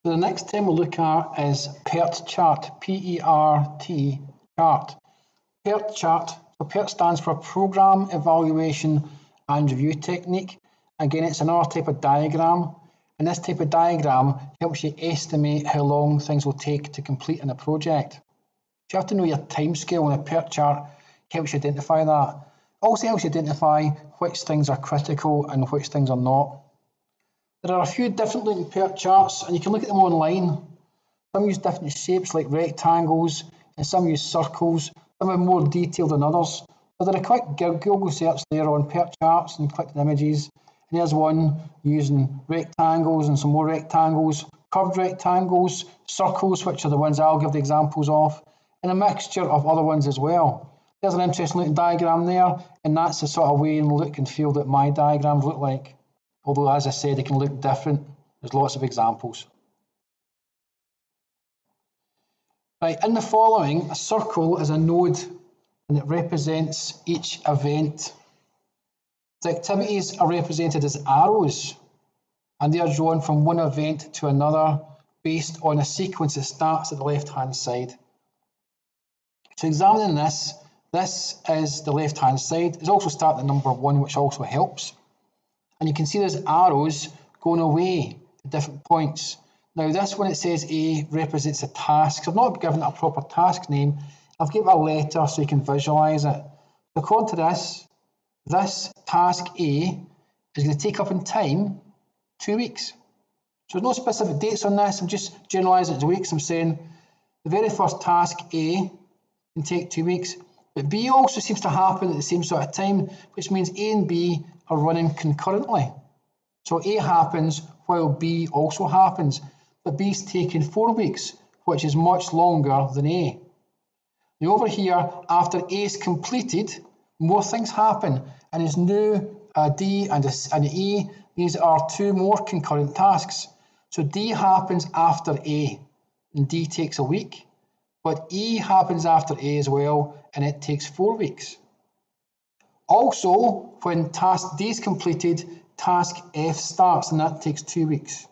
So the next term we'll look at is Pert chart, P-E-R-T chart. Pert chart, so Pert stands for Program Evaluation and Review Technique. Again, it's another type of diagram, and this type of diagram helps you estimate how long things will take to complete in a project. So you have to know your timescale on a Pert chart, helps you identify that. It also helps you identify which things are critical and which things are not. There are a few different looking Pert charts, and you can look at them online. Some use different shapes like rectangles, and some use circles. Some are more detailed than others. So did a quick Google search there on Pert charts and clicked on images. And there's one using rectangles and some more rectangles, curved rectangles, circles, which are the ones I'll give the examples of, and a mixture of other ones as well. There's an interesting looking diagram there, and that's the sort of way and look and feel that my diagrams look like. Although, as I said, they can look different. There's lots of examples. Right, in the following, a circle is a node and it represents each event. The activities are represented as arrows, and they are drawn from one event to another based on a sequence that starts at the left-hand side. So examining this is the left-hand side. It's also starting at number 1, which also helps. And you can see there's arrows going away to different points. Now this one, it says A, represents a task. So I've not given it a proper task name. I've given it a letter so you can visualise it. So according to this task A is going to take up in time 2 weeks. So there's no specific dates on this. I'm just generalising it as weeks. I'm saying the very first task A can take 2 weeks. But B also seems to happen at the same sort of time, which means A and B are running concurrently. So A happens while B also happens, but B's taking 4 weeks, which is much longer than A. Now over here, after A is completed, more things happen, and there's new D and E. These are 2 more concurrent tasks. So D happens after A, and D takes a week, but E happens after A as well, and it takes 4 weeks. Also, when task D is completed, task F starts, and that takes 2 weeks.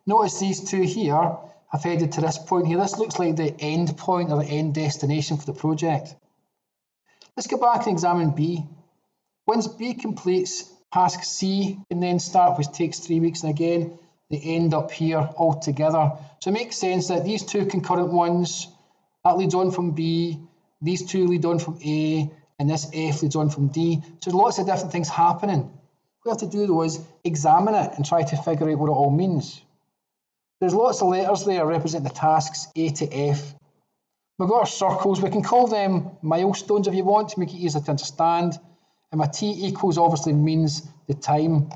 Notice these two here have headed to this point here. This looks like the end point or the end destination for the project. Let's go back and examine B. Once B completes, task C can then start, which takes 3 weeks, and again, they end up here all together. So it makes sense that these two concurrent ones, that leads on from B, these two lead on from A, and this F leads on from D. So there's lots of different things happening. What we have to do though is examine it and try to figure out what it all means. There's lots of letters there representing the tasks A to F. We've got our circles. We can call them milestones if you want to make it easier to understand. And my T equals obviously means the time.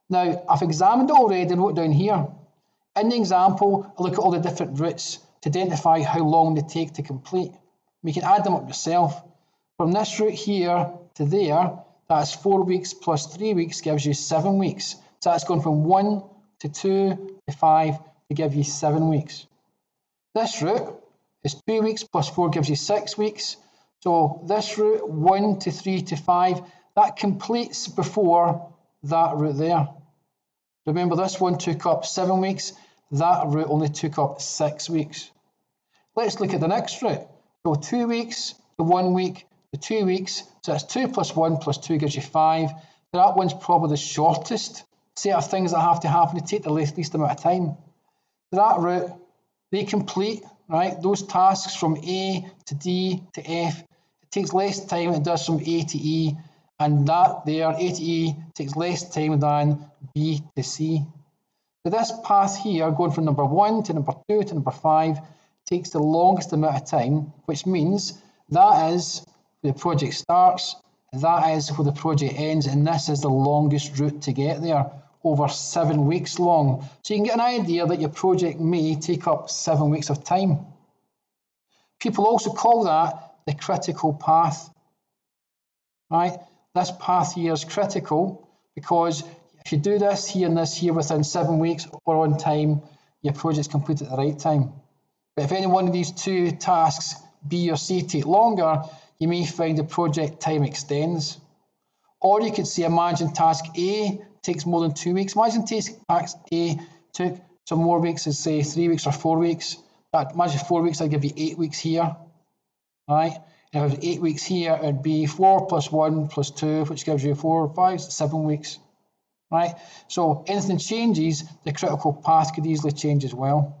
Now, I've examined it already and wrote it down here. In the example, I look at all the different routes to identify how long they take to complete. You can add them up yourself. From this route here to there, that's 4 weeks plus 3 weeks gives you 7 weeks. So that's going from 1 to 2 to 5 to give you 7 weeks. This route is 2 weeks plus 4 gives you 6 weeks. So this route, 1 to 3 to 5, that completes before that route there. Remember, this one took up 7 weeks. That route only took up 6 weeks. Let's look at the next route. So 2 weeks to 1 week to 2 weeks. So that's 2 plus 1 plus 2 gives you 5. That one's probably the shortest set of things that have to happen to take the least amount of time. That route, they complete, right? Those tasks from A to D to F, it takes less time than it does from A to E, and that there, A to E, takes less time than B to C. So this path here, going from number 1 to number 2 to number 5, takes the longest amount of time, which means that is where the project starts, that is where the project ends, and this is the longest route to get there, over 7 weeks long. So you can get an idea that your project may take up 7 weeks of time. People also call that the critical path, right? This path here is critical because if you do this here and this here within 7 weeks or on time, your project's completed at the right time. But if any one of these two tasks, B or C, take longer, you may find the project time extends. Or you could say, imagine task A takes more than 2 weeks. Imagine task A took some more weeks is say 3 weeks or 4 weeks. That imagine 4 weeks, I'd give you 8 weeks here, right? And if it was 8 weeks here, it'd be 4 plus 1 plus 2, which gives you 4, 5, 7 weeks, right? So anything changes, the critical path could easily change as well.